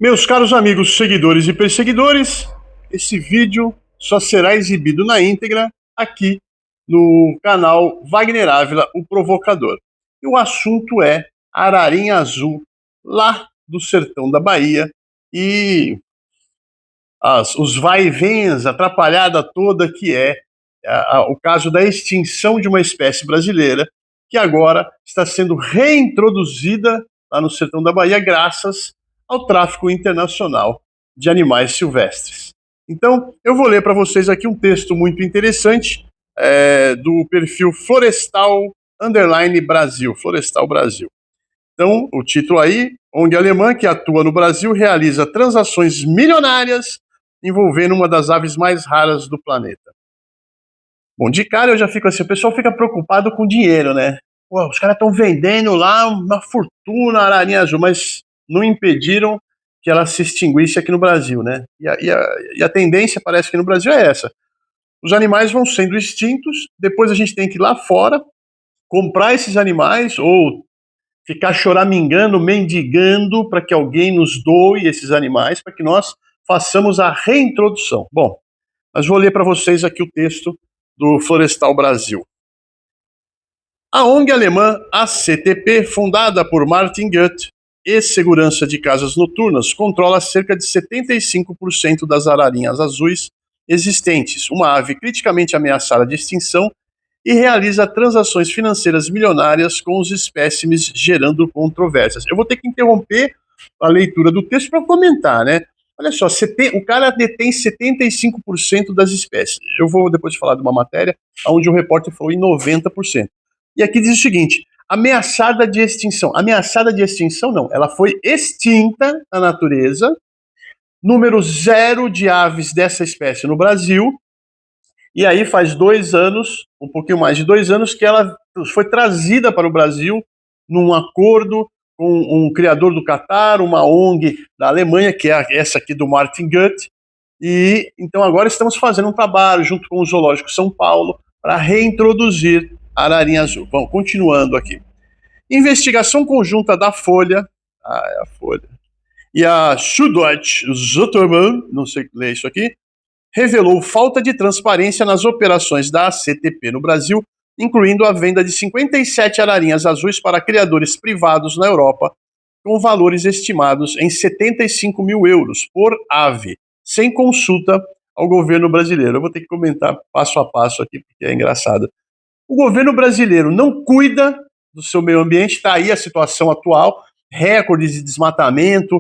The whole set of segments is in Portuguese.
Meus caros amigos, seguidores e perseguidores, esse vídeo só será exibido na íntegra aqui no canal Wagner Ávila, o Provocador. E o assunto é Ararinha Azul, lá do sertão da Bahia, e os vai-e-vens, a atrapalhada toda que é o caso da extinção de uma espécie brasileira, que agora está sendo reintroduzida lá no sertão da Bahia graças ao tráfico internacional de animais silvestres. Então, eu vou ler para vocês aqui um texto muito interessante do perfil Florestal Brasil, Florestal Brasil. Então, o título aí, ONG alemã que atua no Brasil realiza transações milionárias envolvendo uma das aves mais raras do planeta. Bom, de cara eu já fico assim, o pessoal fica preocupado com dinheiro, né? Pô, os caras estão vendendo lá uma fortuna a ararinha azul, mas não impediram que ela se extinguisse aqui no Brasil, né? E a tendência parece que no Brasil é essa. Os animais vão sendo extintos, depois a gente tem que ir lá fora, comprar esses animais ou ficar choramingando, mendigando para que alguém nos doe esses animais, para que nós façamos a reintrodução. Bom, mas vou ler para vocês aqui o texto do Florestal Brasil. A ONG alemã ACTP, fundada por Martin Goethe, ex-segurança de casas noturnas, controla cerca de 75% das ararinhas azuis existentes, uma ave criticamente ameaçada de extinção, e realiza transações financeiras milionárias com os espécimes, gerando controvérsias. Eu vou ter que interromper a leitura do texto para comentar, né? Olha só, o cara detém 75% das espécies. Eu vou depois falar de uma matéria onde o repórter falou em 90%. E aqui diz o seguinte: ameaçada de extinção. Ameaçada de extinção não, ela foi extinta na natureza, número zero de aves dessa espécie no Brasil, e aí faz 2 anos, um pouquinho mais de 2 anos, que ela foi trazida para o Brasil num acordo com um criador do Catar, uma ONG da Alemanha, que é essa aqui do Martin Goethe, e então agora estamos fazendo um trabalho junto com o Zoológico São Paulo para reintroduzir a ararinha azul. Bom, continuando aqui. Investigação conjunta da Folha, é a Folha, e a Süddeutsche Zollverein, não sei ler isso aqui, revelou falta de transparência nas operações da ACTP no Brasil, incluindo a venda de 57 ararinhas azuis para criadores privados na Europa, com valores estimados em 75 mil euros por ave, sem consulta ao governo brasileiro. Eu vou ter que comentar passo a passo aqui, porque é engraçado. O governo brasileiro não cuida do seu meio ambiente, está aí a situação atual, recordes de desmatamento,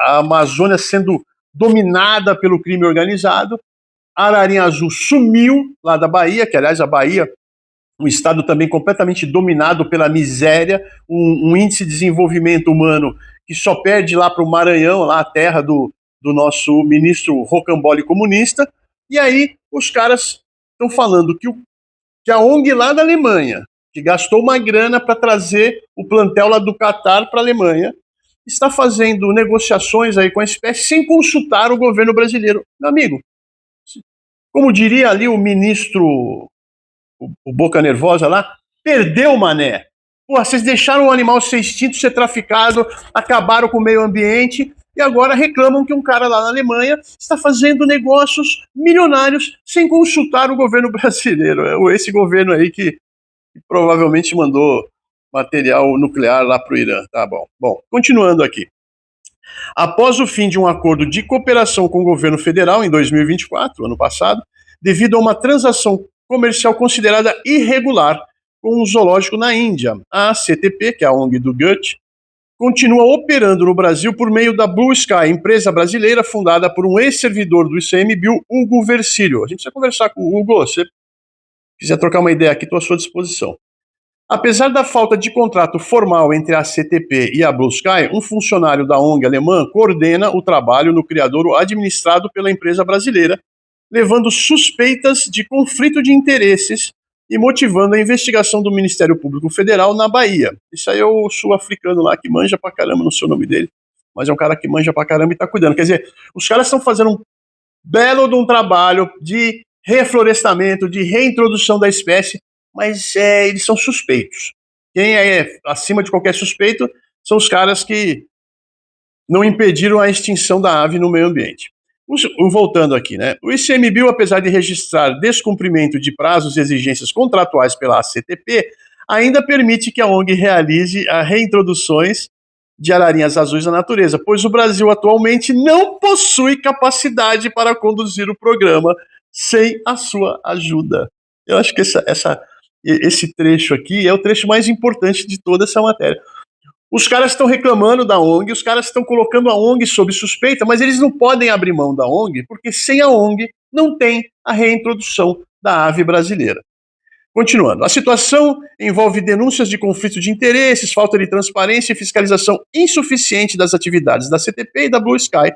a Amazônia sendo dominada pelo crime organizado. A ararinha azul sumiu lá da Bahia, que aliás a Bahia, um estado também completamente dominado pela miséria, um índice de desenvolvimento humano que só perde lá para o Maranhão, lá a terra do nosso ministro Rocambole comunista. E aí os caras estão falando que a ONG lá da Alemanha, que gastou uma grana para trazer o plantel lá do Catar para a Alemanha, está fazendo negociações aí com a espécie sem consultar o governo brasileiro. Meu amigo, como diria ali o ministro, o Boca Nervosa lá, perdeu o mané. Pô, vocês deixaram o animal ser extinto, ser traficado, acabaram com o meio ambiente e agora reclamam que um cara lá na Alemanha está fazendo negócios milionários sem consultar o governo brasileiro. Esse governo aí que provavelmente mandou material nuclear lá para o Irã. Tá bom. Bom, continuando aqui. Após o fim de um acordo de cooperação com o governo federal em 2024, ano passado, devido a uma transação comercial considerada irregular com um zoológico na Índia, a CTP, que é a ONG do Goethe, continua operando no Brasil por meio da Blue Sky, empresa brasileira fundada por um ex-servidor do ICMBio, Hugo Versilo. A gente precisa conversar com o Hugo, se quiser trocar uma ideia aqui, estou à sua disposição. Apesar da falta de contrato formal entre a CTP e a Blue Sky, um funcionário da ONG alemã coordena o trabalho no criadouro administrado pela empresa brasileira, levando suspeitas de conflito de interesses e motivando a investigação do Ministério Público Federal na Bahia. Isso aí é o sul-africano lá que manja pra caramba, não sei o nome dele, mas é um cara que manja pra caramba e tá cuidando. Quer dizer, os caras estão fazendo um belo de um trabalho de reflorestamento, de reintrodução da espécie, mas eles são suspeitos. Quem é acima de qualquer suspeito são os caras que não impediram a extinção da ave no meio ambiente. Voltando aqui, né? O ICMBio, apesar de registrar descumprimento de prazos e exigências contratuais pela ACTP, ainda permite que a ONG realize as reintroduções de ararinhas azuis na natureza, pois o Brasil atualmente não possui capacidade para conduzir o programa sem a sua ajuda. Eu acho que esse trecho aqui é o trecho mais importante de toda essa matéria. Os caras estão reclamando da ONG, os caras estão colocando a ONG sob suspeita, mas eles não podem abrir mão da ONG, porque sem a ONG não tem a reintrodução da ave brasileira. Continuando, a situação envolve denúncias de conflito de interesses, falta de transparência e fiscalização insuficiente das atividades da CTP e da Blue Sky,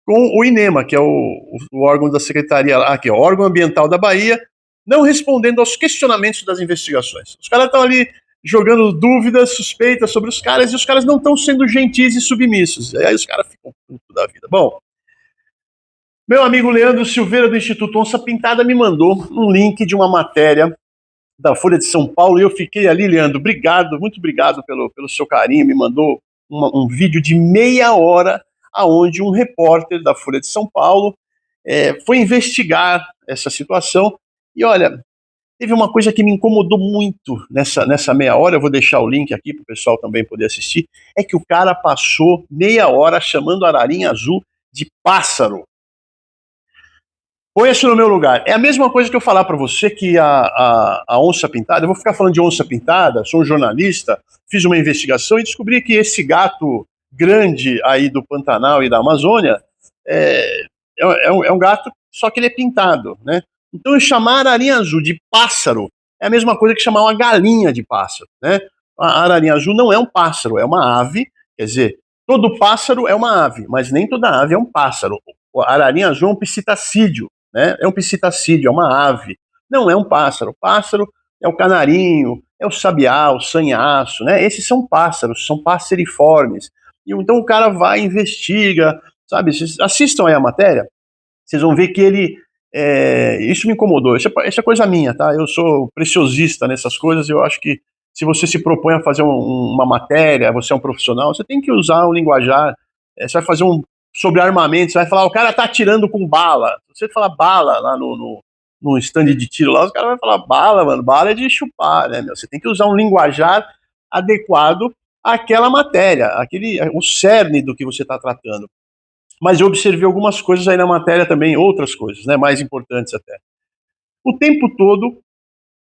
com o INEMA, que é o órgão da Secretaria, aqui, o órgão ambiental da Bahia, não respondendo aos questionamentos das investigações. Os caras estão ali jogando dúvidas, suspeitas sobre os caras, e os caras não estão sendo gentis e submissos. E aí os caras ficam putos da vida. Bom, meu amigo Leandro Silveira, do Instituto Onça Pintada, me mandou um link de uma matéria da Folha de São Paulo, e eu fiquei ali, Leandro, obrigado, muito obrigado pelo seu carinho, me mandou um vídeo de meia hora, aonde um repórter da Folha de São Paulo foi investigar essa situação, e olha, teve uma coisa que me incomodou muito nessa meia hora, eu vou deixar o link aqui para o pessoal também poder assistir, é que o cara passou meia hora chamando a ararinha azul de pássaro. Põe-se no meu lugar. É a mesma coisa que eu falar para você que a onça pintada, eu vou ficar falando de onça pintada, sou um jornalista, fiz uma investigação e descobri que esse gato grande aí do Pantanal e da Amazônia é um gato, só que ele é pintado, né? Então chamar a ararinha azul de pássaro é a mesma coisa que chamar uma galinha de pássaro, né? A ararinha azul não é um pássaro, é uma ave, quer dizer, todo pássaro é uma ave, mas nem toda ave é um pássaro. A ararinha azul é um psitacídeo, né? É um psitacídeo, é uma ave, não é um pássaro. O pássaro é o canarinho, é o sabiá, o sanhaço, né? Esses são pássaros, são passeriformes. E então o cara vai, investiga, sabe? Vocês assistam aí a matéria, vocês vão ver que ele... isso me incomodou, isso é coisa minha, tá? Eu sou preciosista nessas coisas, eu acho que se você se propõe a fazer uma matéria, você é um profissional, você tem que usar um linguajar, você vai fazer sobre armamento, você vai falar, o cara tá atirando com bala. Se você falar bala lá no stand de tiro lá, os caras vão falar bala, mano, bala é de chupar, né, meu? Você tem que usar um linguajar adequado àquela matéria, o cerne do que você está tratando. Mas eu observei algumas coisas aí na matéria também, outras coisas, né, mais importantes até. O tempo todo,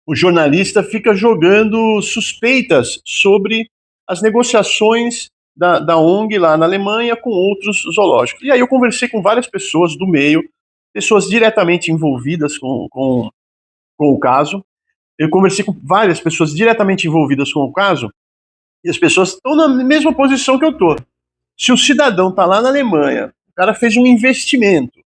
o jornalista fica jogando suspeitas sobre as negociações da ONG lá na Alemanha com outros zoológicos. E aí eu conversei com várias pessoas do meio, pessoas diretamente envolvidas com o caso. Eu conversei com várias pessoas diretamente envolvidas com o caso, e as pessoas estão na mesma posição que eu estou. Se o cidadão está lá na Alemanha, o cara fez um investimento,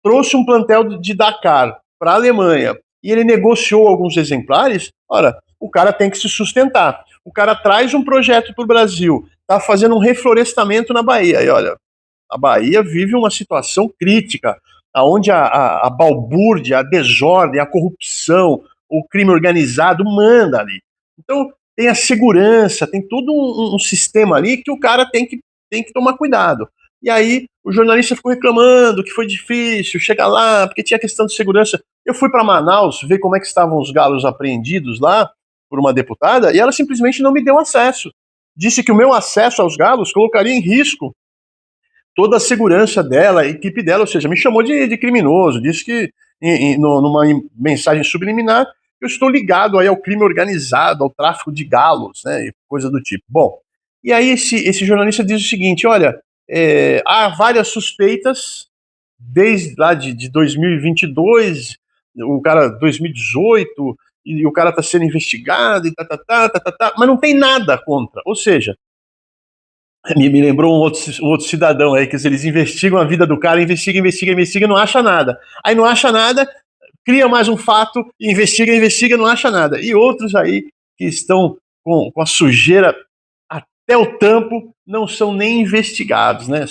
trouxe um plantel de Dakar para a Alemanha, e ele negociou alguns exemplares, ora, o cara tem que se sustentar. O cara traz um projeto para o Brasil, está fazendo um reflorestamento na Bahia. E olha, a Bahia vive uma situação crítica, onde a balbúrdia, a desordem, a corrupção, o crime organizado manda ali. Então, tem a segurança, tem todo um sistema ali que o cara tem que tomar cuidado. E aí o jornalista ficou reclamando que foi difícil chegar lá, porque tinha questão de segurança. Eu fui para Manaus ver como é que estavam os galos apreendidos lá por uma deputada, e ela simplesmente não me deu acesso. Disse que o meu acesso aos galos colocaria em risco toda a segurança dela, a equipe dela, ou seja, me chamou de criminoso, disse que numa mensagem subliminar eu estou ligado aí ao crime organizado, ao tráfico de galos, né, e coisa do tipo. Bom, e aí esse jornalista diz o seguinte, olha, há várias suspeitas desde lá de 2022, o cara 2018, e o cara está sendo investigado, e mas não tem nada contra. Ou seja, me lembrou um outro cidadão aí, que eles investigam a vida do cara, investiga, não acha nada. Aí não acha nada, cria mais um fato, investiga, não acha nada. E outros aí que estão com a sujeira até o tampo, não são nem investigados, né?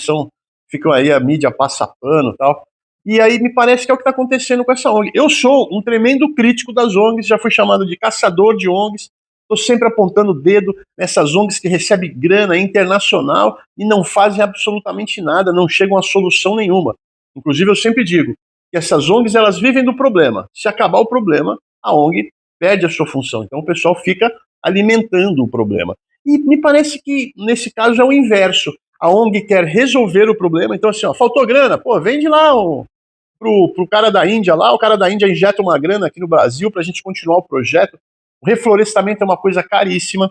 Ficam aí, a mídia passa pano e tal. E aí me parece que é o que está acontecendo com essa ONG. Eu sou um tremendo crítico das ONGs, já fui chamado de caçador de ONGs, Estou sempre apontando o dedo nessas ONGs que recebem grana internacional e não fazem absolutamente nada, não chegam a solução nenhuma. Inclusive, eu sempre digo que essas ONGs elas vivem do problema. Se acabar o problema, a ONG perde a sua função. Então o pessoal fica alimentando o problema. E me parece que nesse caso é o inverso. A ONG quer resolver o problema, então assim, ó, faltou grana, pô, vende lá pro cara da Índia lá, o cara da Índia injeta uma grana aqui no Brasil para a gente continuar o projeto. O reflorestamento é uma coisa caríssima.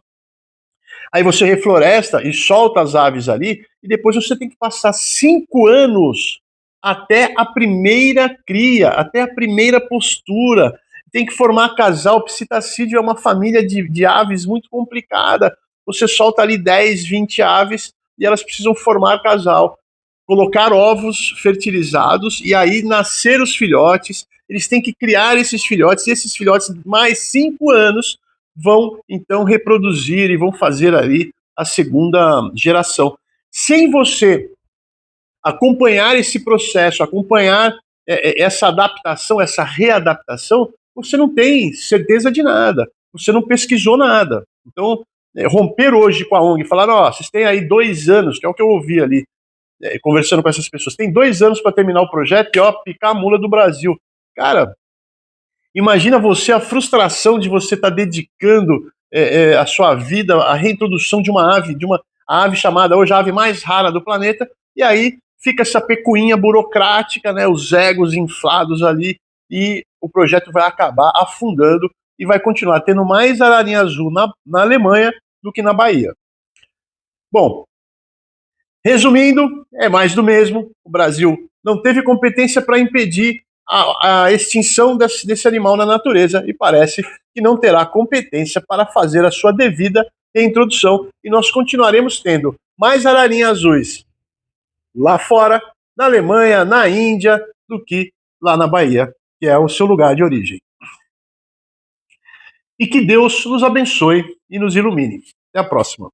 Aí você refloresta e solta as aves ali, e depois você tem que passar 5 anos até a primeira cria, até a primeira postura. Tem que formar casal. Psitacídeo é uma família de aves muito complicada. Você solta ali 10, 20 aves e elas precisam formar casal, colocar ovos fertilizados e aí nascer os filhotes. Eles têm que criar esses filhotes, e esses filhotes, mais 5 anos, vão então reproduzir e vão fazer ali a segunda geração. Sem você acompanhar esse processo, acompanhar essa adaptação, essa readaptação, você não tem certeza de nada, você não pesquisou nada. Então, romper hoje com a ONG e falar, ó, vocês têm aí 2 anos, que é o que eu ouvi ali, conversando com essas pessoas, tem 2 anos para terminar o projeto e ó, picar a mula do Brasil. Cara, imagina você a frustração de você estar dedicando a sua vida à reintrodução de uma ave chamada hoje a ave mais rara do planeta, e aí fica essa pecuinha burocrática, né, os egos inflados ali, e o projeto vai acabar afundando e vai continuar tendo mais ararinha azul na Alemanha do que na Bahia. Bom, resumindo, é mais do mesmo. O Brasil não teve competência para impedir a extinção desse animal na natureza e parece que não terá competência para fazer a sua devida reintrodução. E nós continuaremos tendo mais ararinhas azuis lá fora, na Alemanha, na Índia, do que lá na Bahia, que é o seu lugar de origem. E que Deus nos abençoe e nos ilumine. Até a próxima.